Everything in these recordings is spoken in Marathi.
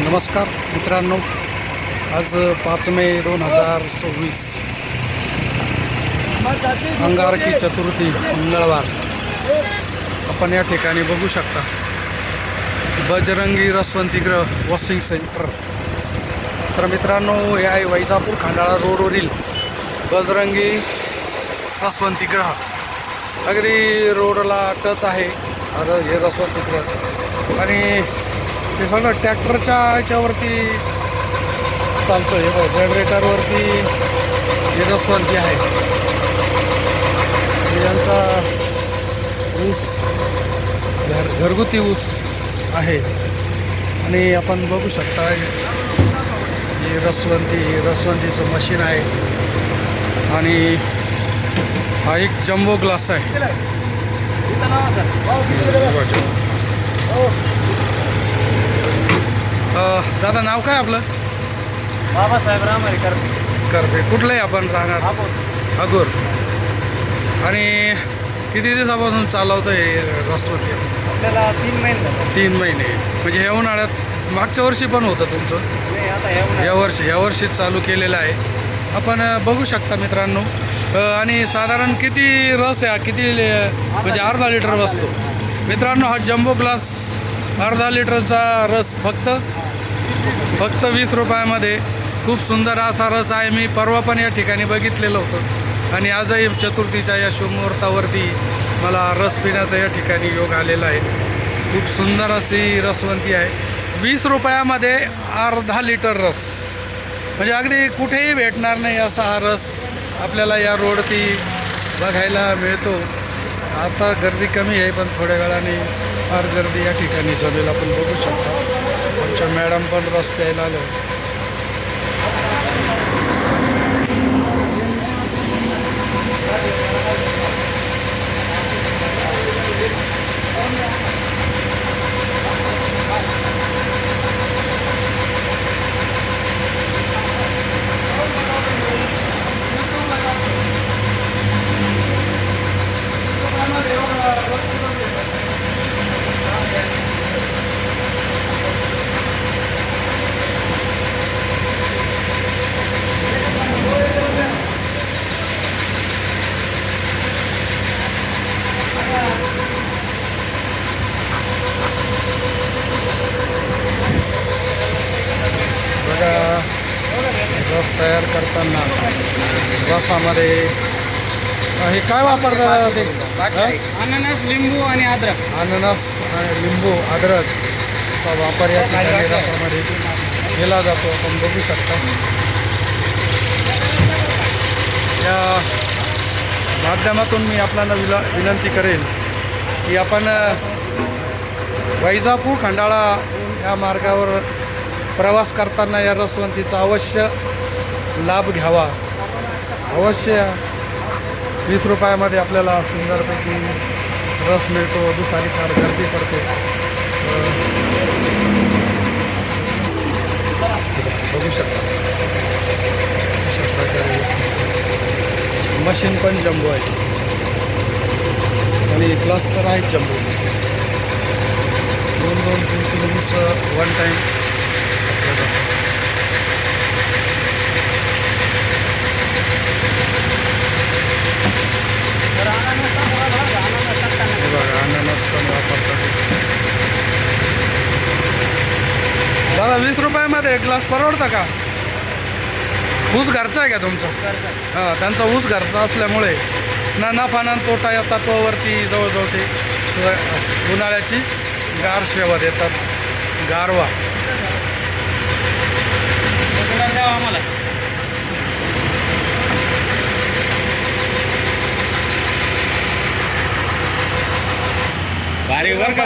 नमस्कार मित्रांनो, आज 5 मे 2026 अंगारकी चतुर्थी मंगळवार. आपण या ठिकाणी बघू शकता बजरंगी रसवंतीगृह वॉशिंग सेंटर. तर मित्रांनो, हे आहे वैजापूर खंडाळा रोडवरील बजरंगी रसवंतीगृह. अगदी रोडला टच आहे हे रसवंतीगृह आणि हे सगळं ट्रॅक्टरच्या ह्याच्यावरती चालतं. हे बघ, जनरेटरवरती हे रसवंती आहे. यांचा ऊस घरगुती ऊस आहे आणि आपण बघू शकता ही रसवंतीचं मशीन आहे आणि हा एक जम्बो ग्लास आहे. दादा, नाव काय आपलं? बाबासाहेब रामारी करपे. कुठलं आहे आपण राहणार? अगोर. आणि किती दिवसापासून चालवतं हे रसवंती? आपल्याला 3 महिने झाले. 3 महिने. म्हणजे ह्या उन्हाळ्यात मागच्या वर्षी पण होतं तुमचं? नाही, आता या वर्षीच चालू केलेलं आहे. आपण बघू शकता मित्रांनो. आणि साधारण किती रस आहे? किती म्हणजे अर्धा लिटर बसतो मित्रांनो. हा जम्बो ग्लास अर्धा लिटरचा रस फक्त 20 रुपयामध्ये. खूप सुंदर असा रस आहे. मी परवा पण या ठिकाणी बघितलेलं होतं आणि आजही चतुर्थीच्या या शुभमुहूर्तावरती मला रस पिण्याचा या ठिकाणी योग आलेला आहे. खूप सुंदर अशी रसवंती आहे. 20 रुपयामध्ये अर्धा लिटर रस. म्हणजे अगदी कुठेही भेटणार नाही असा हा रस आपल्याला या रोडती बघायला मिळतो. आता गर्दी कमी आहे, पण थोड्या वेळाने फार गर्दी या ठिकाणी जमेल. आपण बघू शकता आमच्या मॅडम पण रस प्यायला आलो. रस तयार करताना रसामध्ये हे काय वापरतात? ते अननस, लिंबू आणि अद्रक. अननस, लिंबू, अद्रक चा वापर या ठिकाणी रसामध्ये केला जातो. आपण बघू शकता. या माध्यमातून मी आपल्याला विनंती करेन की आपण वैजापूर खंडाळा या मार्गावर प्रवास करताना या रसवंतीचा अवश्य लाभ घ्यावा. अवश्य 20 रुपयामध्ये आपल्याला सुंदरपैकी रस मिळतो. दुपारी फार गर्दी पडते. बघू शकता अशाच प्रकारे मशीन पण जम्बो आहे आणि ग्लास तर आहे जम्बो. 2-3 ऊस वन टाईम. अननस पण वापरतात. दादा, 20 रुपयामध्ये एक ग्लास परवडतं का? ऊस घरचा आहे का तुमचा? हां, त्यांचा ऊस घरचा असल्यामुळे ना नफा ना तोटा या तत्वावरती जवळजवळ ते उन्हाळ्याची गार सेवा देतात. गारवा आम्हाला भारी वर का.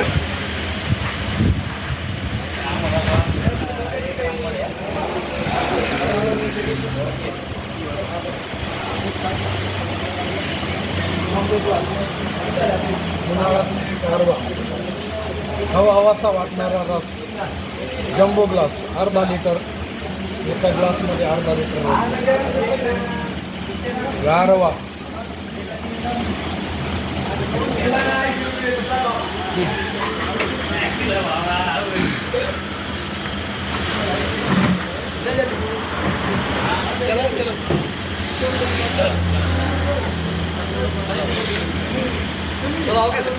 हवासा वाटणारा रस जम्बो ग्लास अर्धा लिटर. एका ग्लासमध्ये अर्धा लिटर गारवा. चलो ओके सर